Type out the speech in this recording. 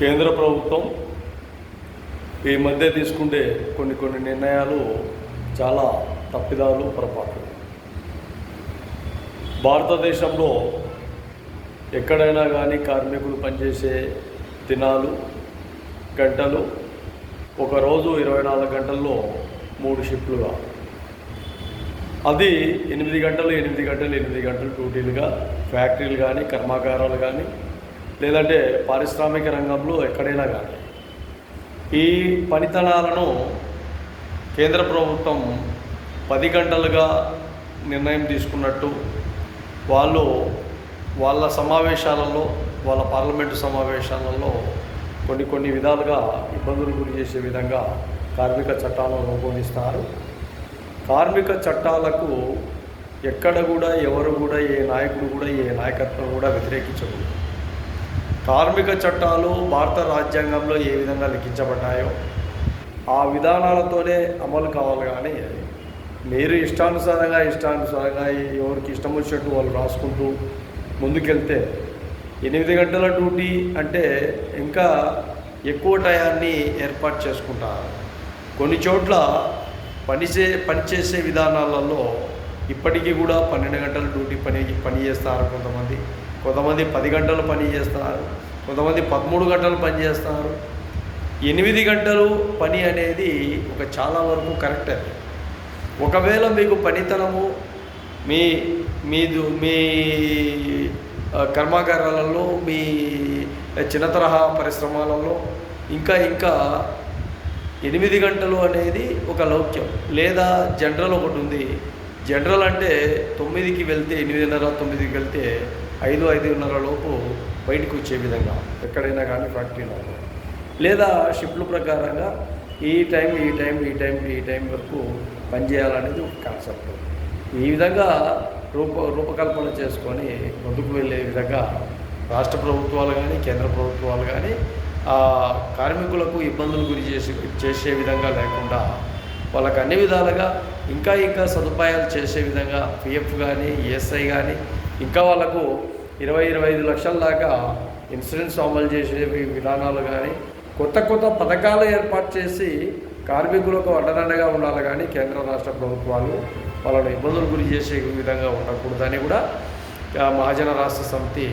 కేంద్ర ప్రభుత్వం ఈ మధ్య తీసుకుంటే కొన్ని నిర్ణయాలు చాలా తప్పిదాలు, పొరపాట్లు. భారతదేశంలో ఎక్కడైనా కానీ కార్మికులు పనిచేసే దినాలు, గంటలు ఒకరోజు 24 గంటల్లో 3 షిఫ్ట్లుగా, అది 8 గంటలు 8 గంటలు 8 గంటలు డ్యూటీలుగా ఫ్యాక్టరీలు కానీ, కర్మాగారాలు కానీ, లేదంటే పారిశ్రామిక రంగంలో ఎక్కడైనా కానీ ఈ పనితనాలను కేంద్ర ప్రభుత్వం 10 గంటలుగా నిర్ణయం తీసుకున్నట్టు వాళ్ళ సమావేశాలలో, వాళ్ళ పార్లమెంటు సమావేశాలలో కొన్ని విధాలుగా ఇబ్బందులు గురి చేసే విధంగా కార్మిక చట్టాలను రూపొందిస్తారు. కార్మిక చట్టాలకు ఎక్కడ కూడా ఎవరు కూడా, ఏ నాయకుడు కూడా, ఏ నాయకత్వం కూడా వ్యతిరేకించకూడదు. కార్మిక చట్టాలు భారత రాజ్యాంగంలో ఏ విధంగా లిఖించబడ్డాయో ఆ విధానాలతోనే అమలు కావాలి. కానీ మీరు ఇష్టానుసారంగా ఎవరికి ఇష్టం వచ్చినట్టు వాళ్ళు రాసుకుంటూ ముందుకెళ్తే 8 గంటల డ్యూటీ అంటే ఇంకా ఎక్కువ టయాన్ని ఏర్పాటు చేసుకుంటారు. కొన్ని చోట్ల పనిచేసే విధానాలలో ఇప్పటికీ కూడా 12 గంటల డ్యూటీ పని చేస్తారు. కొంతమంది 10 గంటలు పని చేస్తారు, కొంతమంది 13 గంటలు పని చేస్తారు. 8 గంటలు పని అనేది ఒక చాలా వరకు కరెక్ట్. అది ఒకవేళ మీకు పనితనము మీ కర్మాగారాలలో, మీ చిన్న తరహా పరిశ్రమలలో ఇంకా 8 గంటలు అనేది ఒక లౌక్యం. లేదా జనరల్ ఒకటి ఉంది. జనరల్ అంటే 9కి వెళ్తే 8:30, 9కి వెళ్తే 5:30 లోపు బయటకు వచ్చే విధంగా ఎక్కడైనా కానీ ఫ్యాక్టరీలో, లేదా షిఫ్ట్ల ప్రకారంగా ఈ టైం వరకు పనిచేయాలనేది ఒక కాన్సెప్ట్. ఈ విధంగా రూపకల్పన చేసుకొని ముందుకు వెళ్ళే విధంగా రాష్ట్ర ప్రభుత్వాలు కానీ, కేంద్ర ప్రభుత్వాలు కానీ కార్మికులకు ఇబ్బందులు గురి చేసే విధంగా లేకుండా వాళ్ళకు అన్ని విధాలుగా ఇంకా సదుపాయాలు చేసే విధంగా పిఎఫ్ కానీ, ఈఎస్ఐ కానీ, ఇంకా వాళ్ళకు 20-25 లక్షల దాకా ఇన్సూరెన్స్ అమలు చేసే విధానాలు కానీ, కొత్త పథకాలు ఏర్పాటు చేసి కార్మికులకు అండదండగా ఉండాలి. కానీ కేంద్ర రాష్ట్ర ప్రభుత్వాలు వాళ్ళని ఇబ్బందులు గురి చేసే విధంగా ఉండకూడదని కూడా మహాజన రాష్ట్ర సమితి